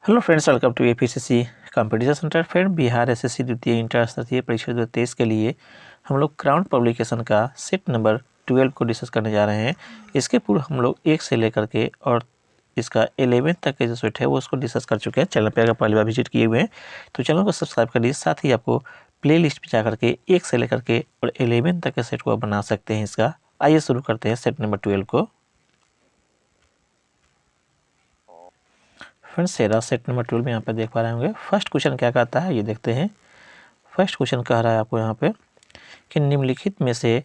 Hello friends, welcome to APCC competition centre. Friend, Bihar SSC द्वितीय inter स्तरीय परीक्षा 2023 के लिए हम लोग क्राउन पब्लिकेशन का सेट नंबर 12 को डिस्कस करने जा रहे हैं। इसके पूर्व हम लोग 1 से लेकर के और इसका 11 तक के जो सेट है वो उसको डिस्कस कर चुके हैं। चैनल पे अगर पहली बार विजिट किए हुए हैं तो चैनल को सब्सक्राइब कर लीजिए। साथ ही आपको प्ले लिस्ट पर जाकर के 1 से लेकर के और 11 तक के सेट को आप बना सकते हैं इसका। आइए शुरू करते हैं सेट नंबर 12 को। फ्रेंड्स, सेरा सेट नंबर 12 में यहाँ पे देख पा रहे होंगे। फर्स्ट क्वेश्चन क्या कहता है ये देखते हैं। फर्स्ट क्वेश्चन कह रहा है आपको यहाँ पे कि निम्नलिखित में से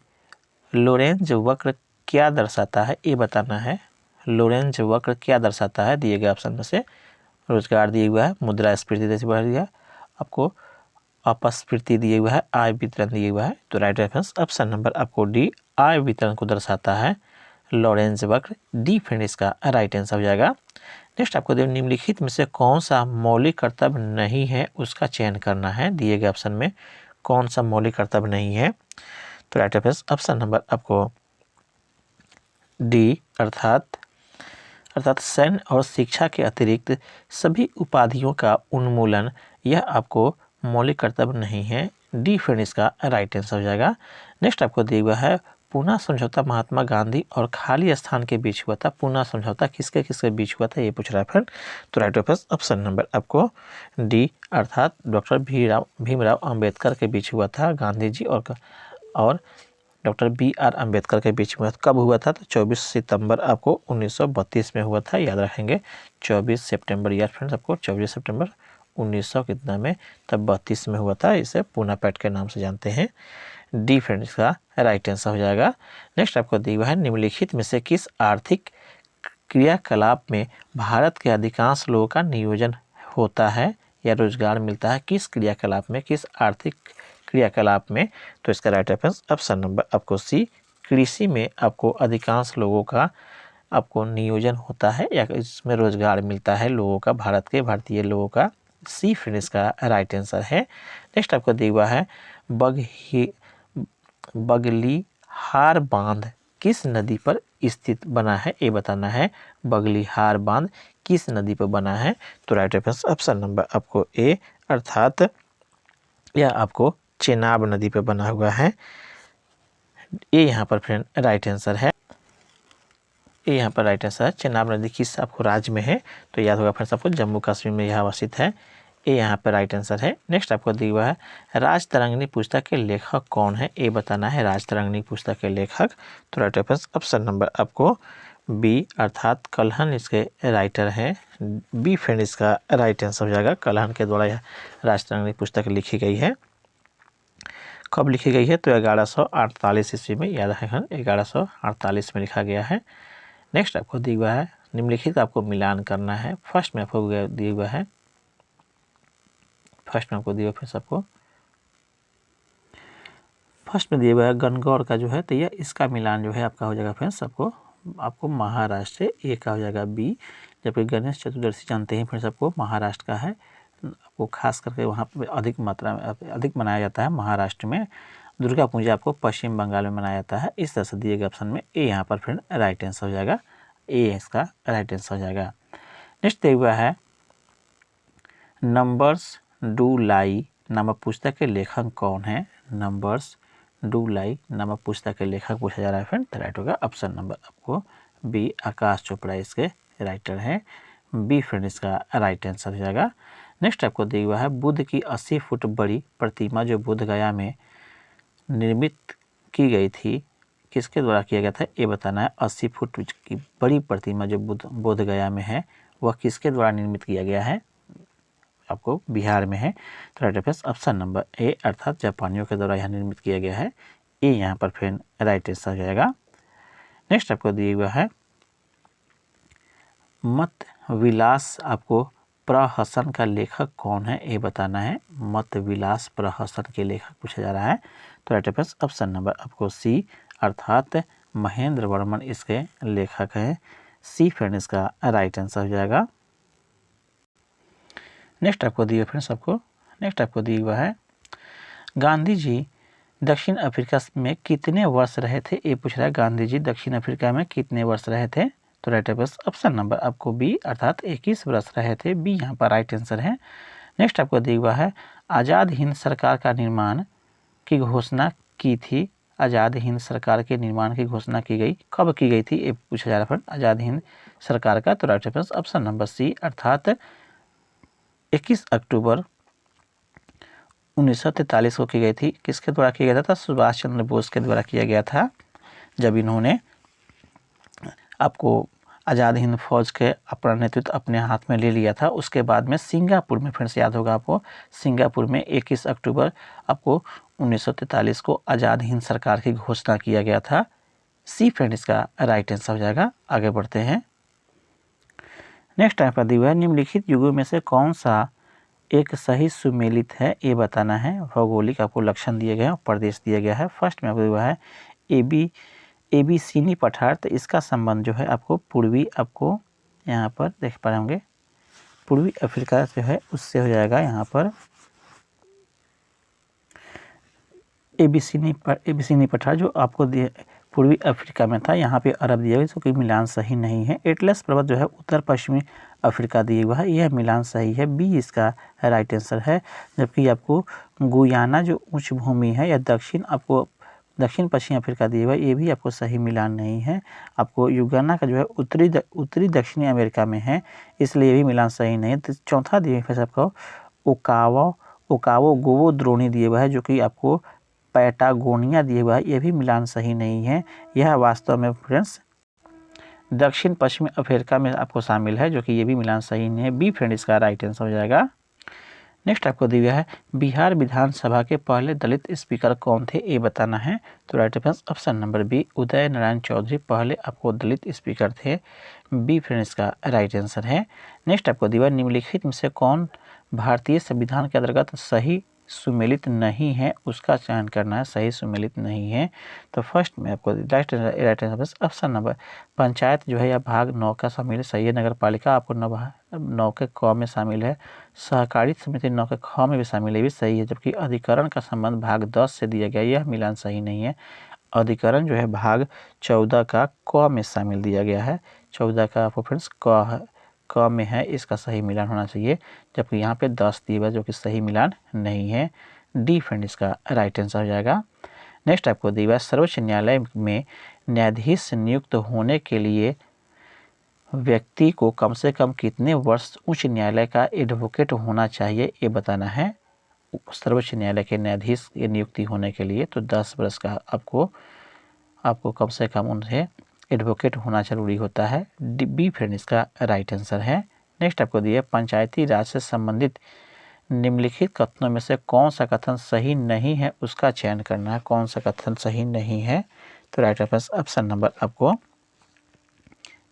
लोरेंज वक्र क्या दर्शाता है, ये बताना है। लोरेंज वक्र क्या दर्शाता है दिए गए ऑप्शन में से। रोजगार दिया हुआ है, मुद्रास्फीति जैसे बढ़ गया, आपको अपस्फीति दिया हुआ है, आय वितरण दिया हुआ है। तो राइट रेफरेंस ऑप्शन नंबर आपको डी, आय वितरण को दर्शाता है लोरेंज वक्र। डी फ्रेंड इसका राइट आंसर हो जाएगा। नेक्स्ट आपको निम्नलिखित में से कौन सा मौलिक कर्तव्य नहीं है उसका चयन करना है। दिए गए ऑप्शन में कौन सा मौलिक कर्तव्य नहीं है। तो राइट ऑप्शन नंबर आपको डी अर्थात सैन्य और शिक्षा के अतिरिक्त सभी उपाधियों का उन्मूलन, यह आपको मौलिक कर्तव्य नहीं है। डी फ्रेंड इसका राइट आंसर हो जाएगा। नेक्स्ट आपको दिया हुआ है पूना समझौता महात्मा गांधी और खाली स्थान के बीच हुआ था। पूना समझौता किसके किसके बीच हुआ था ये पूछ रहा है फ्रेंड। तो राइट ऑप्शन नंबर आपको डी अर्थात डॉक्टर भीमराव अंबेडकर के बीच हुआ था। गांधी जी और डॉक्टर BR अम्बेडकर के बीच में कब हुआ था? तो 24 सितंबर आपको 1932 में हुआ था। याद रखेंगे 24 सितंबर, यार फ्रेंड्स आपको 24 सितंबर 1900 कितना में, तब 32 में हुआ था। इसे पूना पैक्ट के नाम से जानते हैं। डी फ्रेंड्स का राइट आंसर हो जाएगा। नेक्स्ट आपको दिया हुआ है निम्नलिखित में से किस आर्थिक क्रियाकलाप में भारत के अधिकांश लोगों का नियोजन होता है या रोजगार मिलता है? किस क्रियाकलाप में, किस आर्थिक क्रियाकलाप में? तो इसका राइट ऑप्शन नंबर आपको सी, कृषि में आपको अधिकांश लोगों का आपको नियोजन होता है या इसमें रोजगार मिलता है लोगों का, भारतीय लोगों का। सी फ्रेंड इसका राइट आंसर है। नेक्स्ट आपको दिया हुआ है बगलीहार बांध किस नदी पर स्थित बना है, ये बताना है। बगलीहार बांध किस नदी पर बना है? तो राइट ऑप्शन नंबर आपको ए अर्थात यह आपको चेनाब नदी पर बना हुआ है। ये यहाँ पर फ्रेंड राइट आंसर है। ये यहाँ पर राइट आंसर है। चेनाब नदी किस आपको राज्य में है? तो याद होगा फ्रेंड्स आपको जम्मू कश्मीर में यह अवस्थित है। ये यहाँ पर राइट आंसर है। नेक्स्ट आपको दिया हुआ है राजतरंगिणी पुस्तक के लेखक कौन है, ये बताना है। राजतरंगिणी पुस्तक के लेखक, तो राइट ऑप्शन नंबर आपको बी अर्थात कल्हन इसके राइटर है। बी फ्रेंड इसका राइट आंसर हो जाएगा। कल्हन के द्वारा यह राजतरंगिणी पुस्तक लिखी गई है। कब लिखी गई है? तो 1148 ईस्वी में। याद है 1148 में लिखा गया है। नेक्स्ट आपको दिया हुआ है निम्नलिखित आपको मिलान करना है। फर्स्ट में आपको दिया हुआ है फर्स्ट में दिया हुआ है गणगौर का जो है, तो यह इसका मिलान जो है आपका हो जाएगा फ्रेंड्स आपको महाराष्ट्र, ए का हो जाएगा बी। जबकि गणेश चतुर्दशी जानते हैं फ्रेंड्स आपको महाराष्ट्र का है। आपको खास करके वहाँ पर अधिक मात्रा में अधिक मनाया जाता है महाराष्ट्र में। दुर्गा पूजा आपको पश्चिम बंगाल में मनाया जाता है। इस तरह से दिए गए ऑप्शन में ए यहाँ पर फ्रेंड राइट आंसर हो जाएगा। ए इसका राइट आंसर हो जाएगा। नेक्स्ट दिया हुआ है नंबर्स डू लाई नामक पुस्तक के लेखक कौन है? नंबर्स डू लाई नामक पुस्तक के लेखक पूछा जा रहा है फ्रेंड। तो राइट होगा ऑप्शन नंबर आपको बी, आकाश चोपड़ा इसके राइटर हैं। बी फ्रेंड इसका राइट आंसर हो जाएगा। नेक्स्ट आपको दिया हुआ है बुद्ध की 80 फुट बड़ी प्रतिमा जो बोध गया में निर्मित की गई थी, किसके द्वारा किया गया था, ये बताना है। 80 फुट की बड़ी प्रतिमा जो बोध गया में है वह किसके द्वारा निर्मित किया गया है? आपको बिहार में है। तो राइट ऑप्शन नंबर ए अर्थात जापानियों के द्वारा यह निर्मित किया गया है। ये यहाँ पर फ्रेंड राइट आंसर हो जाएगा। नेक्स्ट आपको दिया हुआ है मत विलास आपको प्रहसन का लेखक कौन है, ये बताना है। मत विलास प्रहसन के लेखक पूछा जा रहा है। तो राइट ऑप्शन नंबर आपको सी अर्थात महेंद्र वर्मन इसके लेखक हैं। सी फ्रेंड इसका राइट आंसर हो जाएगा। नेक्स्ट आपको दिया हुआ है गांधी जी दक्षिण अफ्रीका में कितने वर्ष रहे थे, ये पूछ रहा है। गांधी जी दक्षिण अफ्रीका में कितने वर्ष रहे थे? तो राइट ऑप्शन नंबर आपको बी अर्थात 21 वर्ष रहे थे, बी यहाँ पर राइट आंसर है। नेक्स्ट आपको दिया हुआ है आज़ाद हिंद सरकार का निर्माण की घोषणा की थी। आज़ाद हिंद सरकार के निर्माण की घोषणा की गई, कब की गई थी ये पूछा जा रहा है आज़ाद हिंद सरकार का। तो राइट ऑप्शन नंबर सी अर्थात 21 अक्टूबर 1943 को की गई थी। किसके द्वारा किया गया था? सुभाष चंद्र बोस के द्वारा किया गया था, जब इन्होंने आपको आज़ाद हिंद फौज के अपना नेतृत्व अपने हाथ में ले लिया था। उसके बाद में सिंगापुर में, फ्रेंड्स याद होगा आपको, सिंगापुर में 21 अक्टूबर आपको 1943 को आज़ाद हिंद सरकार की घोषणा किया गया था। सी फ्रेंड इसका राइट आंसर हो जाएगा। आगे बढ़ते हैं। नेक्स्ट टाइप का दिया है निम्नलिखित युगों में से कौन सा एक सही सुमेलित है, ये बताना है। भौगोलिक आपको लक्षण दिए गए हैं, प्रदेश दिया गया है। फर्स्ट में आपको दिया है एबीसीनी पठार, तो इसका संबंध जो है आपको पूर्वी, आपको यहाँ पर देख पा रहे होंगे पूर्वी अफ्रीका जो है उससे हो जाएगा। यहाँ पर एबीसीनी पठार जो आपको पूर्वी अफ्रीका में था, यहाँ पे अरब दिया हुआ, इसको मिलान सही नहीं है। एटलस पर्वत जो है उत्तर पश्चिमी अफ्रीका दिया हुआ है, यह मिलान सही है, बी इसका राइट आंसर है। जबकि आपको गुयाना जो उच्च भूमि है या दक्षिण पश्चिमी अफ्रीका दिया हुआ है, ये भी आपको सही मिलान नहीं है। आपको युगाना का जो है उत्तरी दक्षिणी अमेरिका में है, इसलिए ये भी मिलान सही नहीं है। तो चौथा दिया है आपको ओकावो गोवो द्रोणी दिया हुआ है, जो कि आपको पैटागोनिया दिया हुआ है, यह भी मिलान सही नहीं है। यह वास्तव में फ्रेंड्स दक्षिण पश्चिमी अफ्रीका में आपको शामिल है, जो कि ये भी मिलान सही नहीं है। बी फ्रेंड इसका राइट आंसर हो जाएगा। नेक्स्ट आपको दिया है बिहार विधानसभा के पहले दलित स्पीकर कौन थे, ये बताना है। तो right option number B Uday Narayan Chaudhary पहले आपको दलित स्पीकर थे, बी फ्रेंड इसका राइट आंसर है। नेक्स्ट आपको दिया निम्नलिखित में से कौन भारतीय संविधान के अंतर्गत सही सुमेलित नहीं है, उसका चयन करना है। सही सुमेलित नहीं है, तो फर्स्ट में आपको right answer option number panchayat जो है या भाग 9 का शामिल है, सही है। नगर पालिका आपको 9 के क में शामिल है। सहकारी समिति 9 के ख में भी शामिल है, भी सही है। जबकि अधिकरण का संबंध भाग 10 से दिया गया, यह मिलान सही नहीं है। अधिकरण जो है भाग 14 का क में शामिल दिया गया है। 14 का आपको फ्रेंड्स क में है, इसका सही मिलान होना चाहिए। जबकि यहाँ पे 10 दिया हुआ जो कि सही मिलान नहीं है। डी फ्रेंड इसका राइट आंसर हो जाएगा। नेक्स्ट आपको दिया सर्वोच्च न्यायालय में न्यायाधीश नियुक्त होने के लिए व्यक्ति को कम से कम कितने वर्ष उच्च न्यायालय का एडवोकेट होना चाहिए, ये बताना है। सर्वोच्च न्यायालय के न्यायाधीश की नियुक्ति होने के लिए तो 10 वर्ष का आपको कम से कम उनसे एडवोकेट होना जरूरी होता है। बी फ्रेंड इसका राइट आंसर है। नेक्स्ट आपको दिया पंचायती राज से संबंधित निम्नलिखित कथनों में से कौन सा कथन सही नहीं है, उसका चयन करना है। कौन सा कथन सही नहीं है, तो राइट ऑप्शन नंबर आपको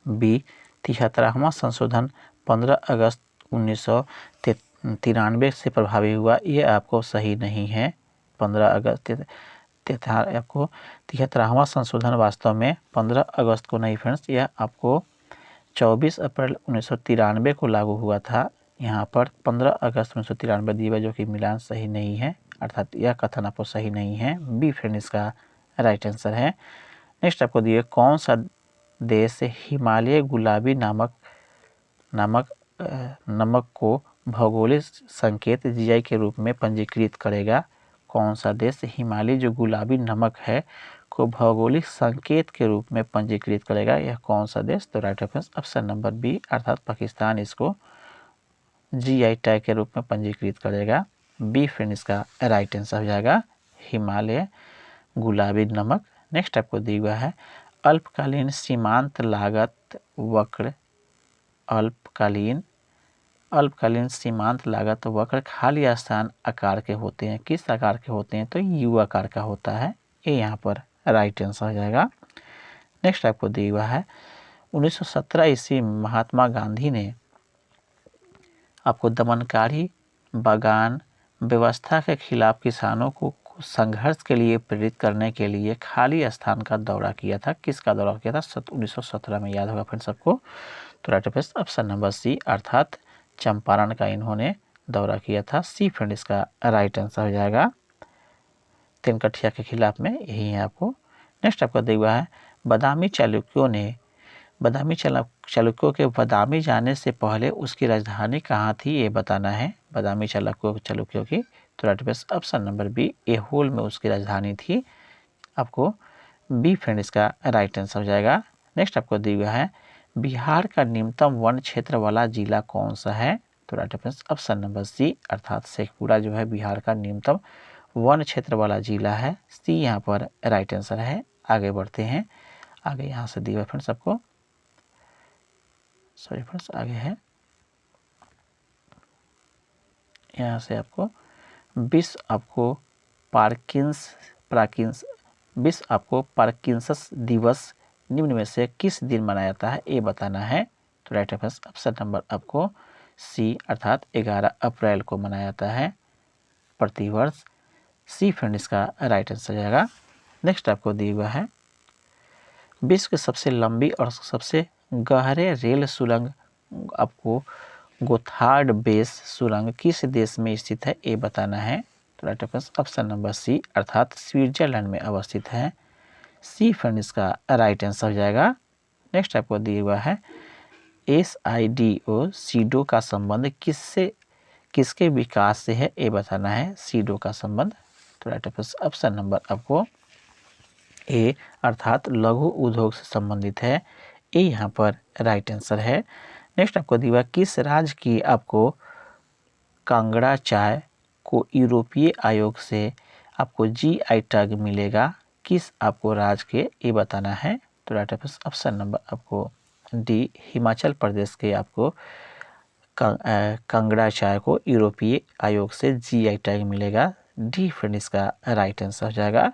बी 73वां संशोधन 15 अगस्त 1993 से प्रभावी हुआ, ये आपको सही नहीं है। 15 अगस्त आपको 73वां संशोधन वास्तव में 15 अगस्त को नहीं फ्रेंड्स, यह आपको 24 अप्रैल 1993 को लागू हुआ था। यहाँ पर 15 अगस्त 1993 दिया, जो कि मिलान सही नहीं है, अर्थात यह कथन आपको सही नहीं है। बी फ्रेंड इसका राइट आंसर है। नेक्स्ट आपको दिए कौन सा देश हिमालय गुलाबी नमक को भौगोलिक संकेत जीआई के रूप में पंजीकृत करेगा। कौन सा देश हिमालय जो गुलाबी नमक है को भौगोलिक संकेत के रूप में पंजीकृत करेगा, यह कौन सा देश? तो राइट ऑप्शन नंबर बी अर्थात पाकिस्तान इसको जीआई टैग के रूप में पंजीकृत करेगा। बी फ्रेंड इसका राइट आंसर हो जाएगा, हिमालय गुलाबी नमक। नेक्स्ट आपको दिया हुआ है अल्पकालीन सीमांत लागत वक्र। अल्पकालीन सीमांत लागत वक्र खाली स्थान आकार के होते हैं। किस आकार के होते हैं? तो यू आकार का होता है, ये यहाँ पर राइट आंसर हो जाएगा। नेक्स्ट आपको दिया हुआ है 1917 ईस्वी महात्मा गांधी ने आपको दमनकारी बागान व्यवस्था के खिलाफ किसानों को संघर्ष के लिए प्रेरित करने के लिए खाली स्थान का दौरा किया था। किसका दौरा किया था? 1917 में, याद होगा फ्रेंड सबको। तो राइट ऑप्शन नंबर सी अर्थात चंपारण का इन्होंने दौरा किया था। सी फ्रेंड इसका राइट आंसर हो जाएगा। तेनकठिया के खिलाफ में यही है आपको। नेक्स्ट आपका दिया हुआ है बादामी चालुक्यों ने बादामी चालुक्यों के बादामी जाने से पहले उसकी राजधानी कहाँ थी ये बताना है। बादामी चालुक्यों की, तो right option number B, Aihole में उसकी राजधानी थी। आपको बी फ्रेंड इसका राइट आंसर हो जाएगा। नेक्स्ट आपको दिया हुआ है बिहार का निम्नतम वन क्षेत्र वाला जिला कौन सा है, तो राइट ऑप्शन नंबर सी, अर्थात शेखपुरा जो है बिहार का निम्नतम वन क्षेत्र वाला जिला है। सी यहाँ पर राइट आंसर है। आगे बढ़ते हैं, आगे यहाँ से दिया हुआ फ्रेंड्स आपको, सॉरी फ्रेंड्स आगे है यहाँ से आपको विश्व आपको पार्किंसंस दिवस निम्न में से किस दिन मनाया जाता है ये बताना है। तो राइट ऑप्शन नंबर आपको सी, अर्थात 11 अप्रैल को मनाया जाता है प्रतिवर्ष। सी फ्रेंड इसका राइट आंसर जाएगा। नेक्स्ट आपको दिया हुआ है विश्व की सबसे लंबी और सबसे गहरे रेल सुरंग आपको गोथार्ड बेस सुरंग किस देश में स्थित है ये बताना है। तो राइट ऑप्शन नंबर सी, अर्थात स्विट्जरलैंड में अवस्थित है। सी फ्रेंड इसका राइट आंसर हो जाएगा। नेक्स्ट आपको दिया हुआ है SIDO सीडो का संबंध किसके विकास से है ये बताना है। सीडो का संबंध, तो राइट ऑप्शन नंबर आपको ए, अर्थात लघु उद्योग से संबंधित है। ए यहाँ पर राइट आंसर है। नेक्स्ट आपको दिया हुआ किस राज्य की आपको कांगड़ा चाय को यूरोपीय आयोग से आपको GI टैग मिलेगा, किस आपको राज्य के ये बताना है। तो राइट ऑप्शन नंबर आपको डी, हिमाचल प्रदेश के आपको कांगड़ा चाय को यूरोपीय आयोग से GI टैग मिलेगा। डी फ्रेंड इसका राइट आंसर हो जाएगा।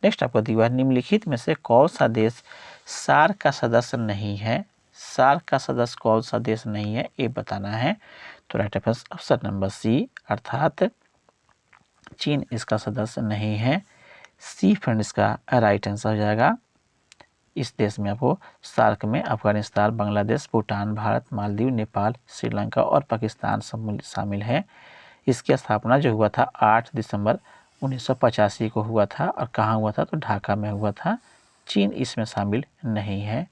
नेक्स्ट आपको दिया हुआ निम्नलिखित में से कौन सा देश सार्क का सदस्य नहीं है। सार्क का सदस्य कौन सा देश नहीं है ये बताना है। तो राइट ऑप्शन नंबर सी, अर्थात चीन इसका सदस्य नहीं है। सी फ्रेंड इसका राइट आंसर हो जाएगा। इस देश में आपको सार्क में अफगानिस्तान, बांग्लादेश, भूटान, भारत, मालदीव, नेपाल, श्रीलंका और पाकिस्तान शामिल है। इसकी स्थापना जो हुआ था 8 दिसंबर 1985 को हुआ था और कहाँ हुआ था, तो ढाका में हुआ था। चीन इसमें शामिल नहीं है।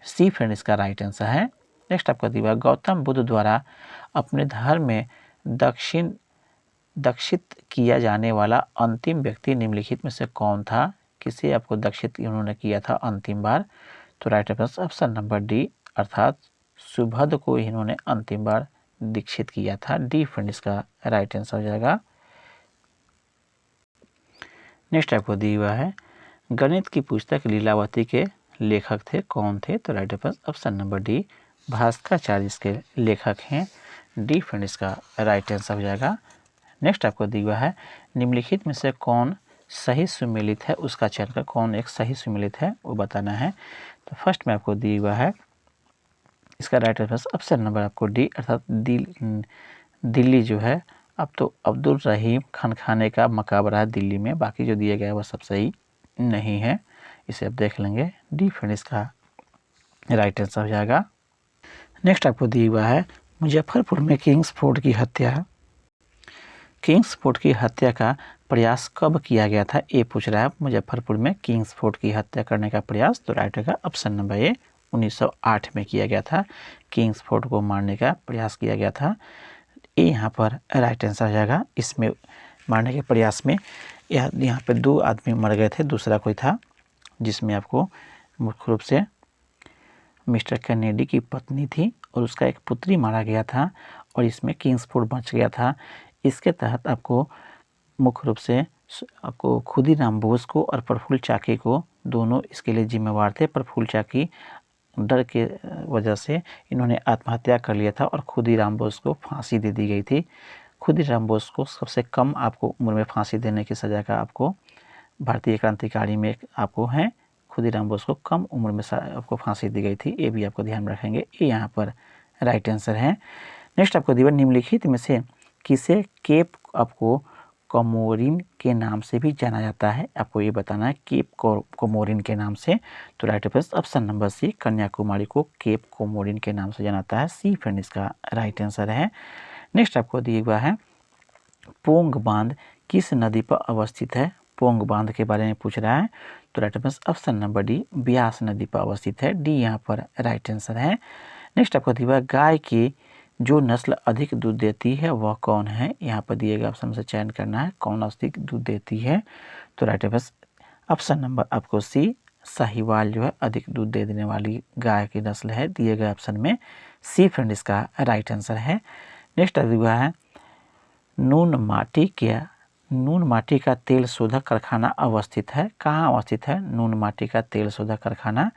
सी फ्रेंड इसका राइट आंसर है। नेक्स्ट आपका दिया गौतम बुद्ध द्वारा अपने धर्म में दक्षित किया जाने वाला अंतिम व्यक्ति निम्नलिखित में से कौन था, किसे आपको दक्षित उन्होंने किया था अंतिम बार। तो राइट ऑप्शन नंबर डी, अर्थात सुबुद्ध को इन्होंने अंतिम बार दीक्षित किया था। डी फ्रेंड इसका राइट आंसर हो जाएगा। नेक्स्ट आपको दिया हुआ है गणित की पुस्तक लीलावती के लेखक थे कौन थे। तो right option number D, Bhaskaracharya इसके लेखक हैं। डी फ्रेंड इसका राइट आंसर हो जाएगा। नेक्स्ट आपको दिया हुआ है निम्नलिखित में से कौन सही सुमेलित है, उसका चयन कर कौन एक सही सुमेलित है वो बताना है। तो फर्स्ट में आपको दिया हुआ है इसका राइट ऑप्शन नंबर आपको डी, अर्थात दिल्ली जो है अब तो अब्दुल रहीम खान खाने का मकबरा है दिल्ली में। बाकी जो दिया गया है वह सब सही नहीं है, इसे आप देख लेंगे। डी फ्रेंड इसका राइट आंसर हो जाएगा। नेक्स्ट आपको दिया हुआ है मुजफ्फरपुर में किंग्सफोर्ड की हत्या का प्रयास कब किया गया था ये पूछ रहा है। मुजफ्फरपुर में किंग्सफोर्ड की हत्या करने का प्रयास, तो राइट होगा ऑप्शन नंबर ए, 1908 में किया गया था। किंग्सफोर्ड को मारने का प्रयास किया गया था। ये यहाँ पर राइट आंसर हो जाएगा। इसमें मारने के प्रयास में यहाँ पे 2 आदमी मर गए थे, दूसरा कोई था जिसमें आपको मुख्य रूप से मिस्टर कैनेडी की पत्नी थी और उसका एक पुत्री मारा गया था और इसमें किंग्सफोर्ड बच गया था। इसके तहत आपको मुख्य रूप से आपको खुदीराम बोस को और प्रफुल्ल चाकी को दोनों इसके लिए जिम्मेवार थे। प्रफुल्ल चाकी डर के वजह से इन्होंने आत्महत्या कर लिया था और खुदीराम बोस को फांसी दे दी गई थी। खुदीराम बोस को सबसे कम आपको उम्र में फांसी देने की सज़ा का आपको भारतीय क्रांतिकारी में आपको है। खुदीराम बोस को कम उम्र में आपको फांसी दी गई थी, ये भी आपको ध्यान रखेंगे। ये यहाँ पर राइट आंसर है। नेक्स्ट आपको दिया निम्नलिखित में से किसे केप आपको कोमोरिन के नाम से भी जाना जाता है, आपको ये बताना है केप कोमोरिन के नाम से। तो right option number C, Kanyakumari को केप कोमोरिन के नाम से जाना जाता है। सी फ्रेंड इसका राइट आंसर है। नेक्स्ट आपको दिया हुआ है पोंग बांध किस नदी पर अवस्थित है। पोंग बांध के बारे में पूछ रहा है। तो right answer option number D Beas नदी पर अवस्थित है। डी यहाँ पर राइट आंसर है। नेक्स्ट आपको दिया गाय की जो नस्ल अधिक दूध देती है वह कौन है। यहाँ पर दिए गए ऑप्शन से चयन करना है कौन अधिक दूध देती है। तो राइट आंसर ऑप्शन नंबर आपको सी साहिवाल जो है अधिक दूध दे देने वाली गाय की नस्ल है। दिए गए ऑप्शन में सी फ्रेंड इसका राइट आंसर है। नेक्स्ट दिया है नून माटी का तेल शोधक कारखाना अवस्थित है। कहाँ अवस्थित है नून माटी का तेल शोधक कारखाना।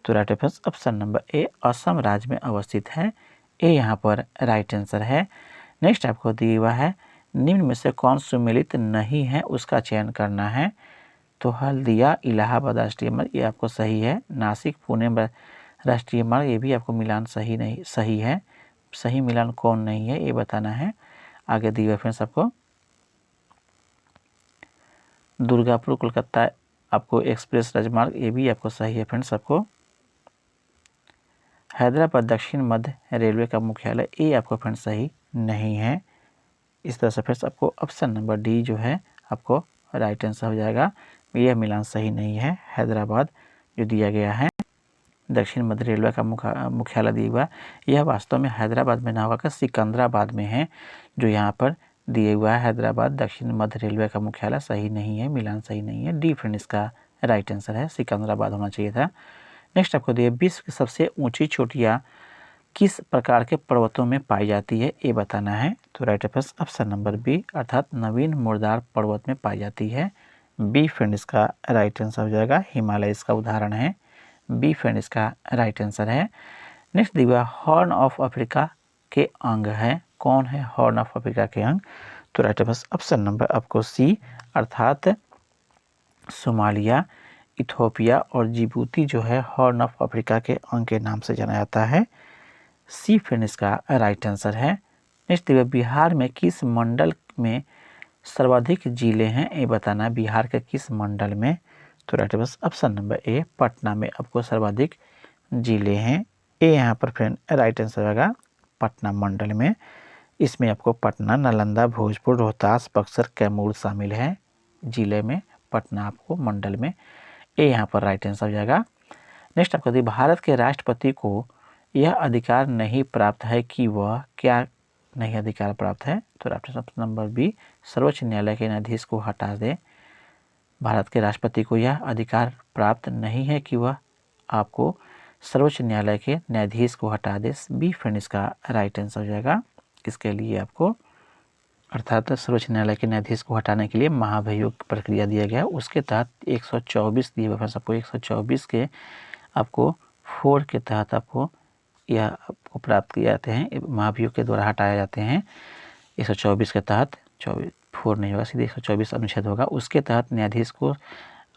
तो right answer option number A Assam राज्य में अवस्थित है। ए यहाँ पर राइट आंसर है। नेक्स्ट आपको दिया हुआ है निम्न में से कौन सुमेलित नहीं है उसका चयन करना है। तो हल्दिया इलाहाबाद राष्ट्रीय मार्ग ये आपको सही है। नासिक पुणे राष्ट्रीय मार्ग ये भी आपको मिलान सही है। सही मिलान कौन नहीं है ये बताना है। आगे दिए हुए फ्रेंड्स आपको दुर्गापुर कोलकाता आपको एक्सप्रेस राजमार्ग ये भी आपको सही है फ्रेंड्स। आपको हैदराबाद दक्षिण मध्य रेलवे का मुख्यालय ये आपको फ्रेंड्स सही नहीं है। इस तरह से फ्रेंड्स आपको ऑप्शन नंबर डी जो है आपको राइट आंसर हो जाएगा। यह मिलान सही नहीं है। हैदराबाद जो दिया गया है दक्षिण मध्य रेलवे का मुख्यालय दिया हुआ यह वास्तव में हैदराबाद में ना होकर सिकंदराबाद में है। जो यहाँ पर दिए हुआ है हैदराबाद दक्षिण मध्य रेलवे का मुख्यालय सही नहीं है। मिलान सही नहीं है। डी फ्रेंड इसका राइट आंसर है। सिकंदराबाद होना चाहिए था। नेक्स्ट आपको दिए विश्व की सबसे ऊंची चोटियाँ किस प्रकार के पर्वतों में पाई जाती है ये बताना है। तो right answer option number B अर्थात नवीन मुर्दार पर्वत में पाई जाती है। बी फ्रेंड इसका राइट आंसर हो जाएगा। हिमालय इसका उदाहरण है। बी फ्रेंड इसका राइट आंसर है। नेक्स्ट दिया हॉर्न ऑफ अफ्रीका के अंग है। कौन है हॉर्न ऑफ अफ्रीका के अंग। तो राइट आंसर ऑप्शन नंबर आपको सी अर्थात सोमालिया इथोपिया और जिबूती जो है हॉर्न ऑफ अफ्रीका के अंग के नाम से जाना जाता है। सी फ्रेंड इसका राइट आंसर है। नेक्स्ट बिहार में किस मंडल में सर्वाधिक जिले हैं ये बताना है। बिहार के किस मंडल में। तो right answer option number A Patna में आपको सर्वाधिक जिले हैं। ए यहाँ पर फ्रेंड राइट आंसर होगा पटना मंडल में। इसमें आपको पटना नालंदा भोजपुर रोहतास बक्सर कैमूर शामिल है। जिले में पटना आपको मंडल में। ए यहाँ पर राइट आंसर हो जाएगा। नेक्स्ट आपको दी भारत के राष्ट्रपति को यह अधिकार नहीं प्राप्त है कि वह क्या नहीं अधिकार प्राप्त है। तो ऑप्शन नंबर बी सर्वोच्च न्यायालय के न्यायाधीश को हटा दे। भारत के राष्ट्रपति को यह अधिकार प्राप्त नहीं है कि वह आपको सर्वोच्च न्यायालय के न्यायाधीश को हटा दे। बी फ्रेंड इसका राइट आंसर हो जाएगा। इसके लिए आपको अर्थात सर्वोच्च न्यायालय के न्यायाधीश को हटाने के लिए महाभियोग प्रक्रिया दिया गया। उसके तहत 124 दिए हुए आपको 124 के आपको 4 के तहत आपको यह आपको प्राप्त किए जाते हैं। महाभियोग के द्वारा हटाए जाते हैं। 124 के तहत 4 नहीं होगा सीधे 124 अनुच्छेद होगा। उसके तहत न्यायाधीश को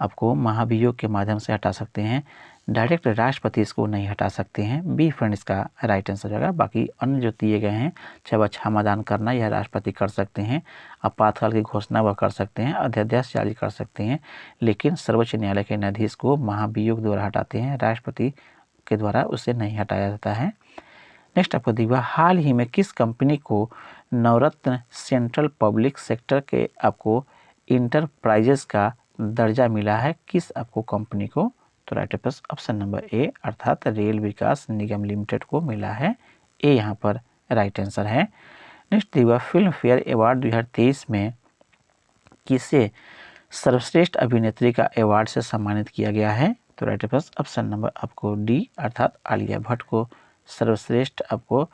आपको महाभियोग के माध्यम से हटा सकते हैं। डायरेक्ट राष्ट्रपति इसको नहीं हटा सकते हैं। बी फ्रेंड इसका राइट आंसर हो जाएगा। बाकी अन्य जो दिए गए हैं चाहे वह क्षमादान करना यह राष्ट्रपति कर सकते हैं। आपातकाल की घोषणा वह कर सकते हैं। अध्यादेश जारी कर सकते हैं। लेकिन सर्वोच्च न्यायालय के न्यायाधीश को महाभियोग द्वारा हटाते हैं। राष्ट्रपति के द्वारा उसे नहीं हटाया जाता है। नेक्स्ट आपको दिया हाल ही में किस कंपनी को नवरत्न सेंट्रल पब्लिक सेक्टर के आपको इंटरप्राइजेस का दर्जा मिला है। किस आपको कंपनी को। तो right answer option number A अर्थात रेल विकास निगम लिमिटेड को मिला है। ए यहाँ पर राइट आंसर है। नेक्स्ट दिया फिल्म फेयर अवार्ड 2023 में किसे सर्वश्रेष्ठ अभिनेत्री का अवार्ड से सम्मानित किया गया है। तो राइट आंसर ऑप्शन नंबर आपको डी अर्थात आलिया भट्ट को सर्वश्रेष्ठ आपको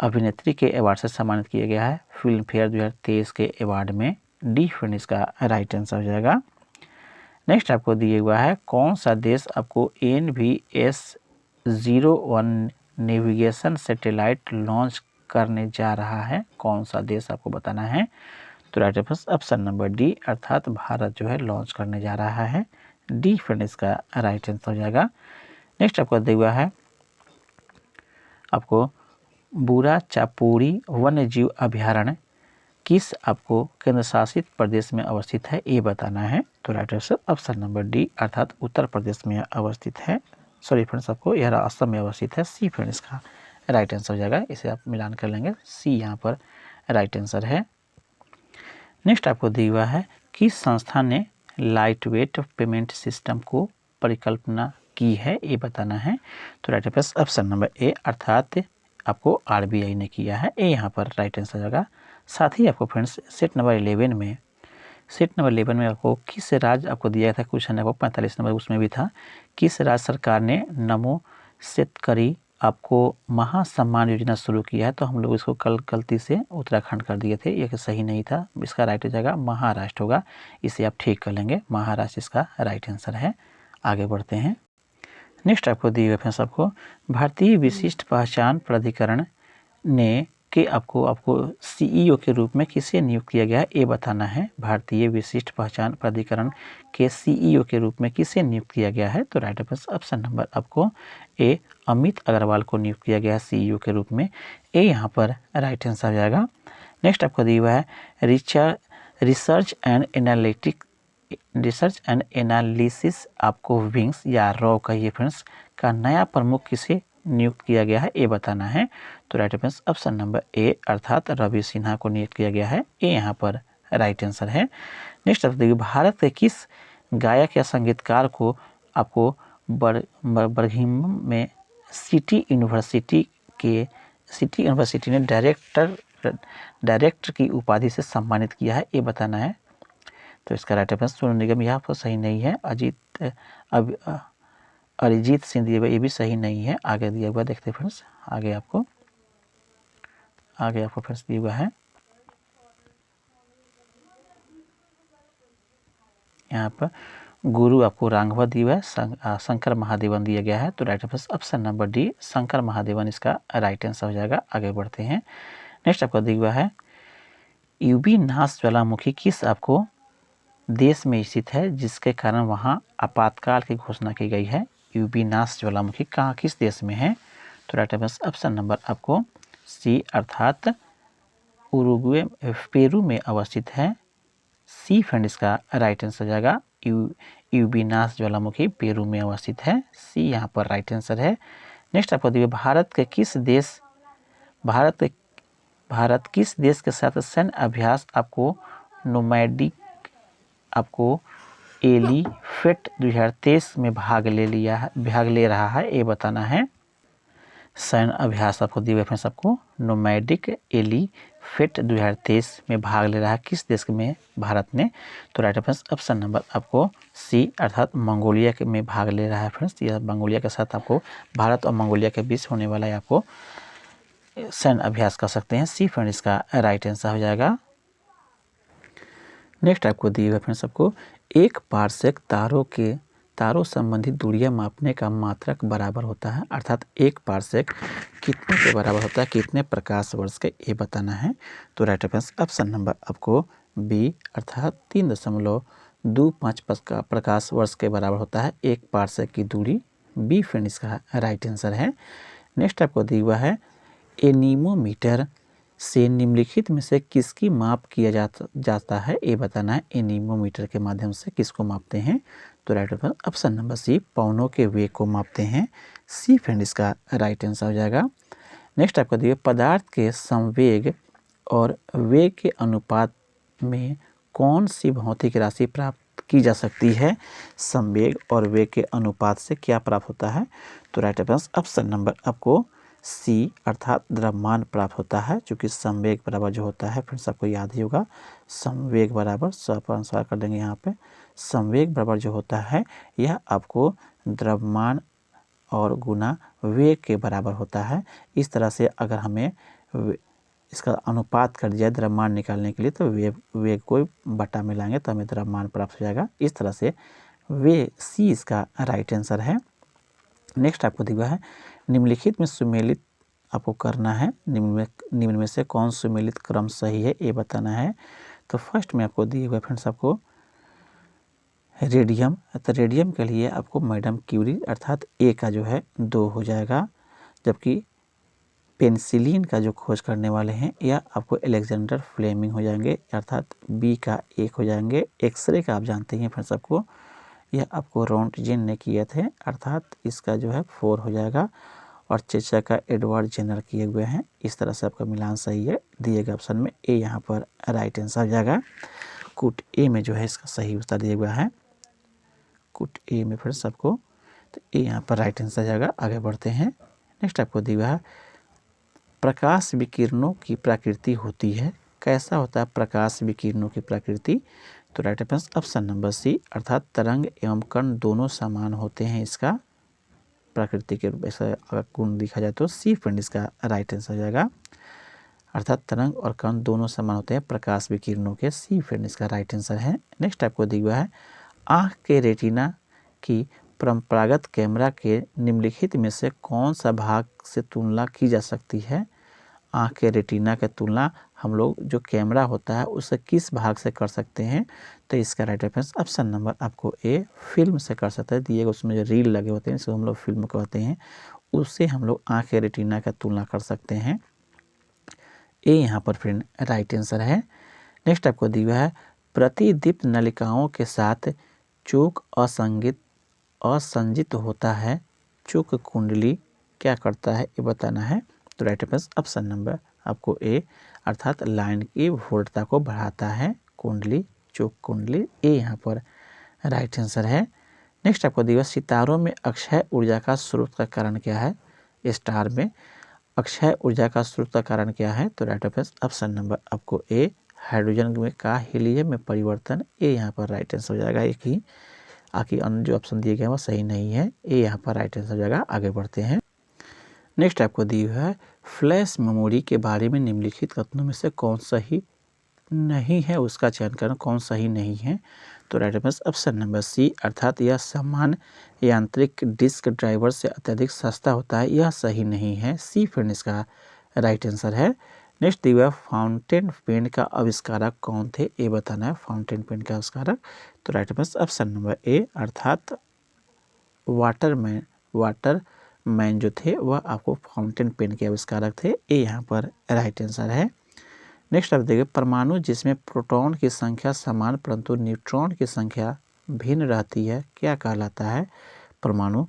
अभिनेत्री के अवार्ड से सम्मानित किया गया है फिल्म फेयर 2023 के अवार्ड में। डी फ्रेंड इसका राइट आंसर हो जाएगा। नेक्स्ट आपको दिया हुआ है कौन सा देश आपको NVS-01 नेविगेशन सैटेलाइट लॉन्च करने जा रहा है। कौन सा देश आपको बताना है। तो right answer option number D अर्थात भारत जो है लॉन्च करने जा रहा है। डी फ्रेंड इसका राइट आंसर हो जाएगा। नेक्स्ट आपको दिया हुआ है आपको बूरा चापोरी वन्य जीव अभ्यारण्य किस आपको केंद्र शासित प्रदेश में अवस्थित है ये बताना है। तो right answer option number D अर्थात उत्तर प्रदेश में अवस्थित है। सॉरी फ्रेंड्स आपको यह असम में अवस्थित है। सी फ्रेंड इसका राइट आंसर हो जाएगा। इसे आप मिलान कर लेंगे। सी यहाँ पर राइट आंसर है। नेक्स्ट आपको दिया हुआ है किस संस्था ने लाइट वेट पेमेंट सिस्टम को परिकल्पना की है, ये बताना है। तो right answer option number A अर्थात आपको आरबीआई ने किया है, ये यहाँ पर राइट आंसर होगा। साथ ही आपको फ्रेंड्स सेट नंबर 11 में आपको किस राज्य आपको दिया था क्वेश्चन, आपको 45 नंबर उसमें भी था, किस राज्य सरकार ने नमो शेतकरी आपको महासम्मान योजना शुरू किया है। तो हम लोग इसको कल गलती से उत्तराखंड कर दिए थे, ये सही नहीं था, इसका राइट हो जाएगा महाराष्ट्र होगा, इसे आप ठीक कर लेंगे, महाराष्ट्र इसका राइट आंसर है। आगे बढ़ते हैं। नेक्स्ट आपको दिए हुए फ्रेंड्स, आपको भारतीय विशिष्ट पहचान प्राधिकरण ने कि आपको सीईओ के रूप में किसे नियुक्त किया गया है, ये बताना है। भारतीय विशिष्ट पहचान प्राधिकरण के सीईओ के रूप में किसे नियुक्त किया गया है। तो राइट आंसर ऑप्शन नंबर आपको ए अमित अग्रवाल को नियुक्त किया गया है सीईओ के रूप में, ए यहाँ पर राइट आंसर हो जाएगा। नेक्स्ट आपको दिया हुआ है रिसर्च एंड एनालिसिस आपको विंग्स या रॉ कहिए फ्रेंड्स का नया प्रमुख किसे नियुक्त किया गया है, ये बताना है। तो right answer option number A अर्थात रवि सिन्हा को नियुक्त किया गया है, ये यहाँ पर राइट आंसर है। नेक्स्ट आप देखिए, भारत के किस गायक या संगीतकार को आपको बर्मिंघम में सिटी यूनिवर्सिटी ने डायरेक्टर की उपाधि से सम्मानित किया है, ये बताना है। तो इसका राइट आंसर सोनू निगम, यहाँ पर सही नहीं है। अरिजीत सिंह दिया हुआ, ये भी सही नहीं है। आगे दिया हुआ देखते फ्रेंड्स, आगे आपको फ्रेंड्स दिया हुआ है, यहाँ पर गुरु आपको रांघवा दिया हुआ है, शंकर महादेवन दिया गया है। तो right answer option number D Shankar Mahadevan इसका राइट आंसर हो जाएगा। आगे बढ़ते हैं। नेक्स्ट आपको दिया हुआ है यूबी नाश ज्वालामुखी किस आपको देश में स्थित है जिसके कारण वहाँ आपातकाल की घोषणा की गई है। यूबी नाश ज्वालामुखी कहाँ किस देश में है। तो राइट आंसर ऑप्शन नंबर आपको सी अर्थात उरुग्वे पेरू में अवस्थित है, सी फ्रेंड इसका राइट आंसर हो जाएगा। यूबी नाश ज्वालामुखी पेरू में अवस्थित है, सी यहाँ पर राइट आंसर है। नेक्स्ट आपको दिए भारत किस देश के साथ सैन्य अभ्यास आपको नोमैडिक आपको एलिफेट 2023 में भाग ले रहा है, ये बताना है। सैन्य अभ्यास आपको दिए हुए फ्रेंड्स, आपको नोमैडिक एलिफेट 2023 में भाग ले रहा है किस देश में, भारत ने। तो राइट आंसर ऑप्शन नंबर आपको सी अर्थात मंगोलिया में भाग ले रहा है फ्रेंड्स। यह मंगोलिया के साथ आपको भारत और मंगोलिया के बीच होने वाला है आपको सैन्य अभ्यास कर सकते हैं, सी फ्रेंड इसका राइट आंसर हो जाएगा। नेक्स्ट आपको दिए हुए फ्रेंड्स, आपको एक पारसेक तारों संबंधित दूरियां मापने का मात्रक बराबर होता है, अर्थात एक पारसेक कितने के बराबर होता है, कितने प्रकाश वर्ष के, ये बताना है। तो राइट आंसर ऑप्शन नंबर आपको बी अर्थात 3.25 प्रकाश वर्ष के बराबर होता है एक पारसेक की दूरी, बी फ्रेंड इसका राइट आंसर है। नेक्स्ट आपको दिया हुआ है एनीमोमीटर से निम्नलिखित में से किसकी माप किया जाता है, ये बताना है। एनीमोमीटर के माध्यम से किसको मापते हैं। तो right answer option number C पवनों के वेग को मापते हैं, सी फ्रेंड इसका राइट आंसर हो जाएगा। नेक्स्ट आपको दिए पदार्थ के संवेग और वेग के अनुपात में कौन सी भौतिक राशि प्राप्त की जा सकती है। संवेग और वेग के अनुपात से क्या प्राप्त होता है। तो राइट आंसर ऑप्शन नंबर आपको सी अर्थात द्रव्यमान प्राप्त होता है, क्योंकि संवेग बराबर जो होता है फ्रेंड्स आपको याद ही होगा, संवेग बराबर सब आंसर कर देंगे यहाँ पे, संवेग बराबर जो होता है यह आपको द्रव्यमान और गुना वेग के बराबर होता है। इस तरह से अगर हमें इसका अनुपात कर दिया द्रव्यमान निकालने के लिए, तो वेग को बटा मिलाएंगे तो हमें द्रव्यमान प्राप्त हो जाएगा। इस तरह से वे सी इसका राइट आंसर है। नेक्स्ट आपको दिया है निम्नलिखित में सुमेलित आपको करना है, निम्न में से कौन सुमेलित क्रम सही है, ये बताना है। तो फर्स्ट में आपको दिए हुए फ्रेंड्स आपको रेडियम, तो रेडियम के लिए आपको मैडम क्यूरी अर्थात ए का जो है 2 हो जाएगा, जबकि पेनिसिलिन का जो खोज करने वाले हैं यह आपको अलेक्जेंडर फ्लेमिंग हो जाएंगे, अर्थात बी का 1 हो जाएंगे। एक्सरे का आप जानते हैं फ्रेंड्स आपको, यह आपको रोंटजेन ने किए थे, अर्थात इसका जो है 4 हो जाएगा। और चेचा का एडवर्ड जेनर किए हुए हैं। इस तरह से आपका मिलान सही है, दिए गए ऑप्शन में ए यहाँ पर राइट आंसर हो जाएगा। कूट ए में जो है इसका सही उत्तर दिया हुआ है, कूट ए में फ्रेंड्स आपको, तो ए यहाँ पर राइट आंसर जाएगा। आगे बढ़ते हैं। नेक्स्ट आपको दिया हुआ है प्रकाश विकिरणों की प्रकृति होती है, कैसा होता है प्रकाश विकिरणों की प्रकृति? तो right answer option number C, अर्थात तरंग एवं कण दोनों समान होते हैं। इसका प्रकृति के ऐसा अगर गुण देखा जाए तो सी फ्रेंड इसका राइट आंसर हो जाएगा, अर्थात तरंग और कण दोनों समान होते हैं प्रकाश विकिरणों के, सी फ्रेंड इसका राइट आंसर है। नेक्स्ट आपको दिया हुआ है आँख के रेटिना की परंपरागत कैमरा के निम्नलिखित में से कौन सा भाग से तुलना की जा सकती है? आँख के रेटिना की तुलना हम लोग जो कैमरा होता है उससे किस भाग से कर सकते हैं? तो इसका राइट आंसर ऑप्शन नंबर आपको ए, फिल्म से कर सकते हैं। दिए गए उसमें जो रील लगे होते हैं इसको हम लोग फिल्म कहते हैं, उससे हम लोग आँख के रेटिना का तुलना कर सकते हैं। ए यहाँ पर फ्रेंड राइट आंसर है। नेक्स्ट आपको दिया है प्रतिदीप्त नलिकाओं के साथ चोक असंजित होता है, चोक कुंडली क्या करता है ये बताना है। तो राइट आंसर ऑप्शन नंबर आपको ए, अर्थात लाइन की वोल्टता को बढ़ाता है कुंडली, चोक कुंडली, ए यहाँ पर राइट आंसर है। नेक्स्ट आपको दिया सितारों में अक्षय ऊर्जा का स्रोत का कारण क्या है? स्टार में अक्षय ऊर्जा का स्रोत का कारण क्या है? तो राइट आंसर ऑप्शन नंबर आपको ए, हाइड्रोजन में का हीलियम में परिवर्तन, ए यहाँ पर राइट आंसर हो जाएगा। एक ही आखिर अन्य जो ऑप्शन दिए गए हैं वो सही नहीं है, ए यहाँ पर राइट आंसर हो जाएगा। आगे बढ़ते हैं। नेक्स्ट आपको दी हुआ है फ्लैश मेमोरी के बारे में निम्नलिखित कथनों में से कौन सही नहीं है, उसका चयन करना, कौन सही नहीं है? तो right answer option number C, अर्थात यह सामान्य यांत्रिक डिस्क ड्राइवर से अत्यधिक सस्ता होता है, यह सही नहीं है, सी फ्रेंड इसका राइट आंसर है। नेक्स्ट दिया हुआ फाउंटेन पेन का आविष्कारक कौन थे, ये बताना है फाउंटेन पेन का आविष्कारक। तो right answer option number A, अर्थात वाटरमैन जो थे वह आपको फाउंटेन पेन के आविष्कारक थे, ए यहाँ पर राइट आंसर है। नेक्स्ट आप देखिए परमाणु जिसमें प्रोटॉन की संख्या समान परंतु न्यूट्रॉन की संख्या भिन्न रहती है क्या कहलाता है? परमाणु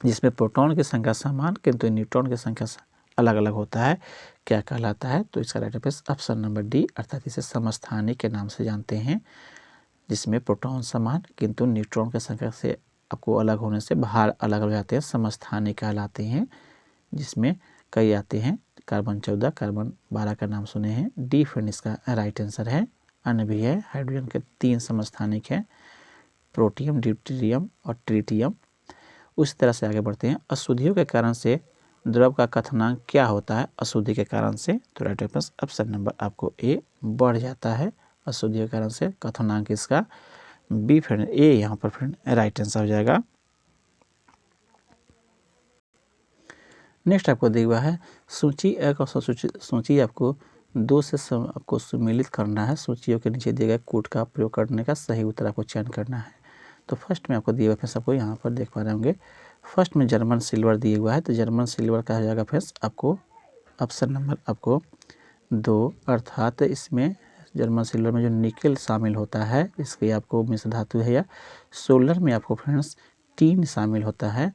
जिसमें प्रोटॉन की संख्या समान किंतु न्यूट्रॉन की संख्या अलग अलग होता है क्या कहलाता है? तो इसका right answer option number D, अर्थात इसे समस्थानिक के नाम से जानते हैं, जिसमें प्रोटॉन समान किंतु न्यूट्रॉन की संख्या से आपको अलग होने से भार अलग हो जाते हैं, समस्थानिक कहलाते हैं, जिसमें कई आते हैं, कार्बन 14, कार्बन 12 का नाम सुने हैं, डी फ्रेंड इसका राइट आंसर है। अन्य भी है, हाइड्रोजन के 3 समस्थानिक हैं, प्रोटियम, ड्यूटेरियम और ट्रिटियम। उस तरह से आगे बढ़ते हैं। अशुद्धियों के कारण से द्रव का कथनांक क्या होता है? अशुद्धि के कारण से, तो राइट आंसर ऑप्शन नंबर आपको ए, बढ़ जाता है, अशुद्धियों के कारण से कथनांक इसका बी फ्रेंड, ए यहाँ पर फ्रेंड राइट आंसर हो जाएगा। नेक्स्ट आपको दिया हुआ है सूची एक और सूची आपको दो से आपको सम्मिलित करना है, सूचियों के नीचे दिए गए कोड का प्रयोग करने का सही उत्तर आपको चयन करना है। तो फर्स्ट में आपको दिया हुआ फ्रेंड्स, आपको यहाँ पर देख पा रहे होंगे, फर्स्ट में जर्मन सिल्वर दिया हुआ है, तो जर्मन सिल्वर कहा जाएगा फ्रेंड्स आपको ऑप्शन नंबर आपको 2, अर्थात इसमें जर्मन सिल्वर में जो निकेल शामिल होता है इसकी आपको मिश्र धातु है, या सोलर में आपको फ्रेंड्स टीन शामिल होता है,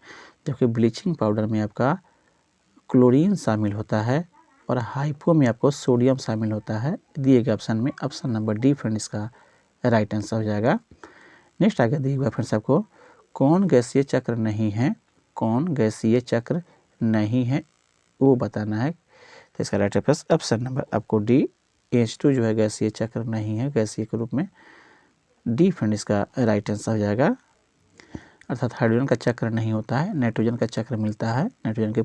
जबकि ब्लीचिंग पाउडर में आपका क्लोरीन शामिल होता है, और हाइपो में आपको सोडियम शामिल होता है। दिए गए ऑप्शन में ऑप्शन नंबर डी फ्रेंड इसका राइट आंसर हो जाएगा। नेक्स्ट आगे दिए हुआ फ्रेंड्स आपको कौन गैसीय चक्र नहीं है, कौन गैसीय चक्र नहीं है वो बताना है। तो इसका राइट आंसर ऑप्शन नंबर आपको डी, H2 जो है गैसीय चक्र नहीं है गैसीय के रूप में, डी फ्रेंड इसका राइट आंसर हो जाएगा। अर्थात हाइड्रोजन का चक्र नहीं होता है, नाइट्रोजन का चक्र मिलता है, नाइट्रोजन के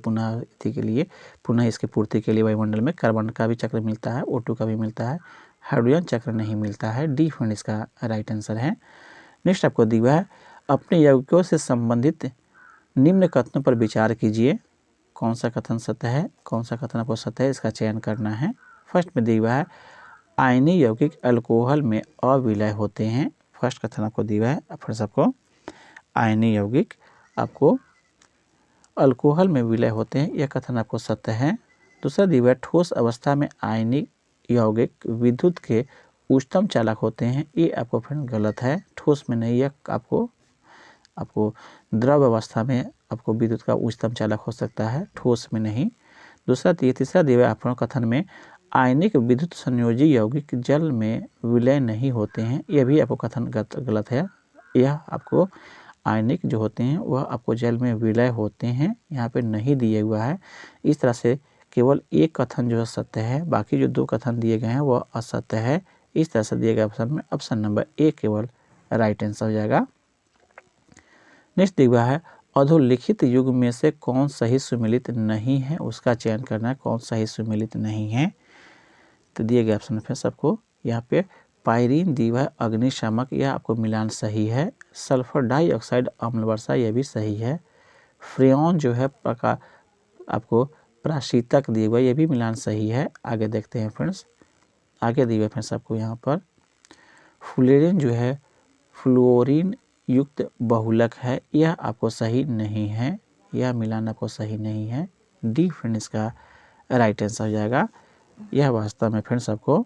पुनः इसकी पूर्ति के लिए वायुमंडल में कार्बन का भी चक्र मिलता है, O2 का भी मिलता है, हाइड्रोजन चक्र नहीं मिलता है, डी फ्रेंड इसका राइट आंसर है। नेक्स्ट आपको दिया है अपने यौगिकों से संबंधित निम्न कथनों पर विचार कीजिए, कौन सा कथन सत्य है, कौन सा कथन आपको सत्य है, इसका चयन करना है। फर्स्ट में दिया हुआ है आयनीय यौगिक अल्कोहल में अविलय होते हैं, फर्स्ट कथन आपको दिया है, फर्स्ट आपको आयनीय यौगिक आपको अल्कोहल में विलय होते हैं, यह कथन आपको सत्य है। दूसरा दिया है ठोस अवस्था में आयनिक यौगिक विद्युत के उच्चतम चालक होते हैं, ये आपको फिर गलत है, ठोस में नहीं, यह आपको द्रव अवस्था में आपको विद्युत का उच्चतम चालक हो सकता है, ठोस में नहीं। तीसरा दिया आपको कथन में आयनिक विद्युत संयोजी यौगिक जल में विलय नहीं होते हैं, यह भी आपको कथन गलत है। यह आपको आयनिक जो होते हैं वह आपको जल में विलय होते हैं, यहाँ पे नहीं दिया हुआ है। इस तरह से केवल एक कथन जो है सत्य है, बाकी जो 2 कथन दिए गए हैं वह असत्य है। इस तरह से दिए गए ऑप्शन में ऑप्शन नंबर ए केवल राइट आंसर हो जाएगा। नेक्स्ट दिया हुआ है अधोलिखित युग में से कौन सही सुमेलित नहीं है, उसका चयन करना है कौन सही सुमेलित नहीं है। तो दिए गए ऑप्शन फिर सबको यहाँ पे पायरीन दिया है अग्निशामक, यह आपको मिलान सही है। सल्फर डाइऑक्साइड अम्ल वर्षा, यह भी सही है। फ्रेऑन जो है आपको प्राशीतक दिए हुआ, यह भी मिलान सही है। आगे देखते हैं फ्रेंड्स, आगे दिए हुए फ्रेंड्स आपको यहाँ पर फ्लोरीन जो है फ्लोरीन युक्त बहुलक है, यह आपको सही नहीं है, यह मिलान आपको सही नहीं है। डी फ्रेंड्स का राइट आंसर हो जाएगा। यह वास्तव में फ्रेंड्स आपको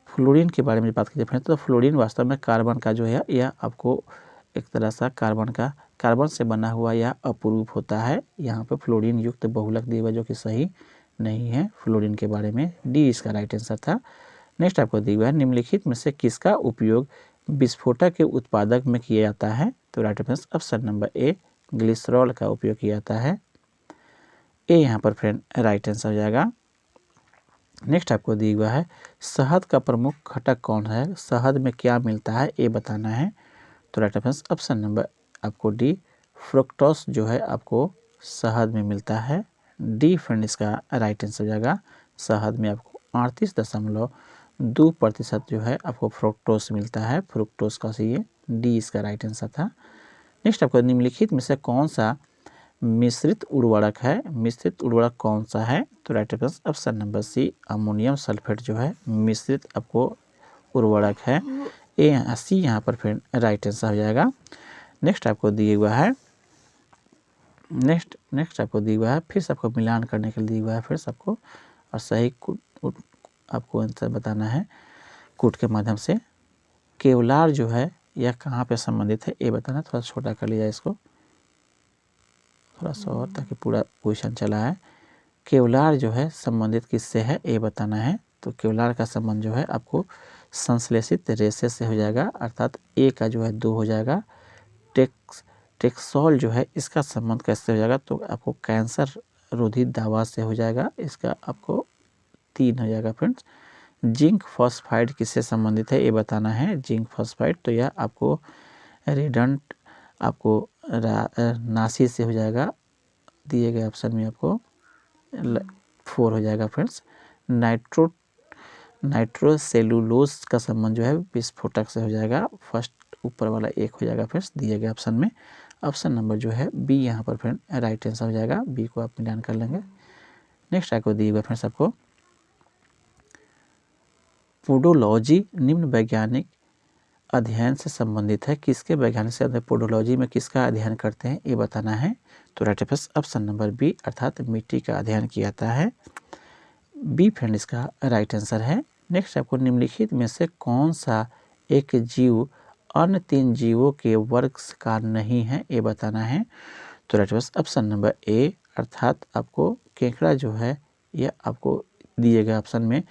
फ्लोरीन के बारे में बात कीजिए फ्रेंड्स, तो फ्लोरीन वास्तव में कार्बन का जो है यह आपको एक तरह सा कार्बन से बना हुआ यह अपरूप होता है। यहाँ पे फ्लोरीन युक्त बहुलक दिया हुआ जो कि सही नहीं है फ्लोरीन के बारे में। डी इसका राइट आंसर था। नेक्स्ट आपको दिया हुआ है निम्नलिखित में से किसका उपयोग विस्फोटक के उत्पादक में किया जाता है। तो right answer option number A glycerol का उपयोग किया जाता है। ए यहाँ पर फ्रेंड राइट आंसर हो जाएगा। नेक्स्ट आपको दिया हुआ है शहद का प्रमुख घटक कौन है, शहद में क्या मिलता है ये बताना है। तो राइट आंसर ऑप्शन नंबर आपको डी फ्रुक्टोस जो है आपको शहद में मिलता है। डी फ्रेंड इसका राइट आंसर हो जाएगा। शहद में आपको 38.2% जो है आपको फ्रुक्टोस मिलता है, फ्रुक्टोस का सी डी इसका राइट आंसर था। नेक्स्ट आपको निम्नलिखित में से कौन सा मिश्रित उर्वरक है, मिश्रित उर्वरक कौन सा है। तो right answer option number C ammonium sulphate जो है मिश्रित आपको उर्वरक है। ए सी यहाँ पर फिर राइट आंसर हो जाएगा। नेक्स्ट आपको दिया हुआ है नेक्स्ट आपको दिया हुआ है फिर से आपको मिलान करने के लिए दिया हुआ है फिर से आपको, और सही आपको आंसर बताना है कूट के माध्यम से। केवलार जो है यह कहाँ पे संबंधित है ये बताना। थोड़ा छोटा कर लिया इसको थोड़ा सा और, ताकि पूरा क्वेश्चन चला है। केवलार जो है संबंधित किससे है ये बताना है। तो केवलार का संबंध जो है आपको संश्लेषित रेशे से हो जाएगा, अर्थात ए का जो है 2 हो जाएगा। टेक्सोल जो है इसका संबंध कैसे हो जाएगा, तो आपको कैंसर रोधी दवा से हो जाएगा, इसका आपको 3 हो जाएगा फ्रेंड्स। जिंक फॉस्फाइड किससे संबंधित है ये बताना है। जिंक फॉस्फाइड तो यह आपको रिडंट आपको नासी से हो जाएगा, दिए गए ऑप्शन में आपको 4 हो जाएगा फ्रेंड्स। नाइट्रोसेलुलोज का संबंध जो है विस्फोटक से हो जाएगा, फर्स्ट ऊपर वाला 1 हो जाएगा फ्रेंड्स दिए गए ऑप्शन में। ऑप्शन नंबर जो है बी यहाँ पर फ्रेंड राइट आंसर हो जाएगा, बी को आप मिलान कर लेंगे। नेक्स्ट आपको दिए हुए फ्रेंड्स आपको पोडोलॉजी निम्न वैज्ञानिक अध्ययन से संबंधित है, किसके वैज्ञानिक से पोडोलॉजी में किसका अध्ययन करते हैं ये बताना है। तो right answer option number B अर्थात मिट्टी का अध्ययन किया जाता है। बी फ्रेंड इसका राइट आंसर है। नेक्स्ट आपको निम्नलिखित में से कौन सा एक जीव अन्य 3 जीवों के वर्ग का नहीं है ये बताना है। तो right answer option number A अर्थात आपको केकड़ा जो है यह आपको दिए गए ऑप्शन में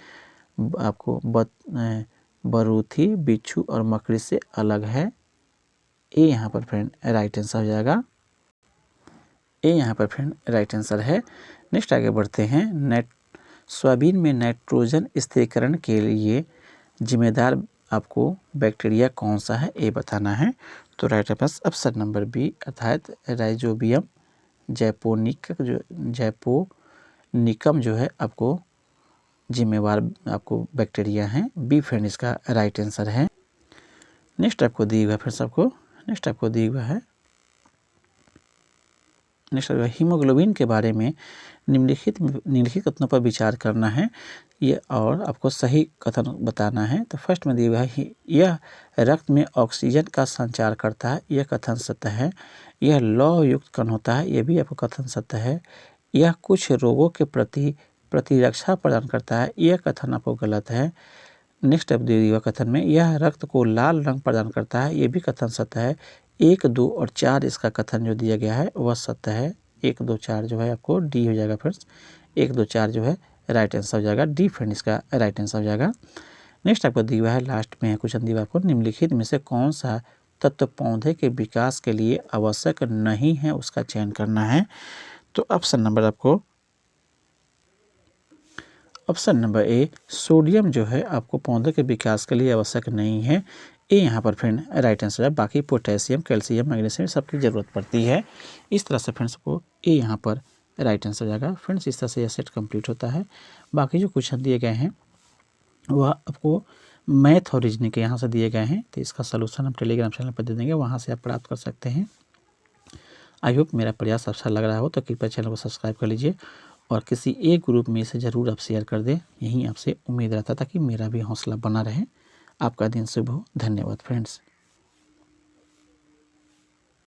आपको बरूथी, बिच्छू और मकड़ी से अलग है। ए यहाँ पर फ्रेंड राइट आंसर हो जाएगा। ए यहाँ पर फ्रेंड राइट आंसर है। नेक्स्ट आगे बढ़ते हैं। सोयाबीन में नाइट्रोजन स्थिरीकरण के लिए जिम्मेदार आपको बैक्टीरिया कौन सा है ये बताना है। तो right answer option number B अर्थात राइजोबियम जैपोनिकम जो है आपको जिम्मेवार आपको बैक्टीरिया हैं। बी फ्रेंड इसका राइट आंसर है। नेक्स्ट आपको दिया हुआ फिर सबको नेक्स्ट आपको दिया हुआ है हीमोग्लोबिन के बारे में निम्नलिखित कथनों पर विचार करना है ये, और आपको सही कथन बताना है। तो फर्स्ट में दिया हुआ है यह रक्त में ऑक्सीजन का संचार करता है, यह कथन सत्य है। यह लौह युक्त कण होता है, यह भी आपको कथन सत्य है। यह कुछ रोगों के प्रति प्रतिरक्षा प्रदान करता है, यह कथन आपको गलत है। नेक्स्ट अब दिया हुआ कथन में यह रक्त को लाल रंग प्रदान करता है, यह भी कथन सत्य है। 1, 2 और 4 इसका कथन जो दिया गया है वह सत्य है। 1, 2, 4 जो है आपको डी हो जाएगा फ्रेंड्स। 1, 2, 4 जो है राइट आंसर हो जाएगा डी फ्रेंड इसका राइट आंसर हो जाएगा। नेक्स्ट आपको दिया हुआ है, लास्ट में क्वेश्चन दिया आपको, निम्नलिखित में से कौन सा तत्व पौधे के विकास के लिए आवश्यक नहीं है उसका चयन करना है। तो ऑप्शन नंबर ए सोडियम जो है आपको पौधे के विकास के लिए आवश्यक नहीं है, ए यहाँ पर फ्रेंड राइट आंसर है। बाकी पोटेशियम, कैल्शियम, मैग्नीशियम सबकी ज़रूरत पड़ती है। इस तरह से फ्रेंड्स को ए यहाँ पर राइट आंसर जाएगा। फ्रेंड्स इस तरह से यह सेट कंप्लीट होता है। बाकी जो क्वेश्चन दिए गए हैं वह आपको मैथ और रीजनिंग के यहाँ से दिए गए हैं, तो इसका सलूशन हम टेलीग्राम चैनल पर दे देंगे, वहाँ से आप प्राप्त कर सकते हैं। आई होप मेरा प्रयास अच्छा लग रहा हो तो कृपया चैनल को सब्सक्राइब कर लीजिए और किसी एक ग्रुप में इसे ज़रूर आप शेयर कर दें, यही आपसे उम्मीद रहता ताकि मेरा भी हौसला बना रहे। आपका दिन शुभ हो। धन्यवाद फ्रेंड्स।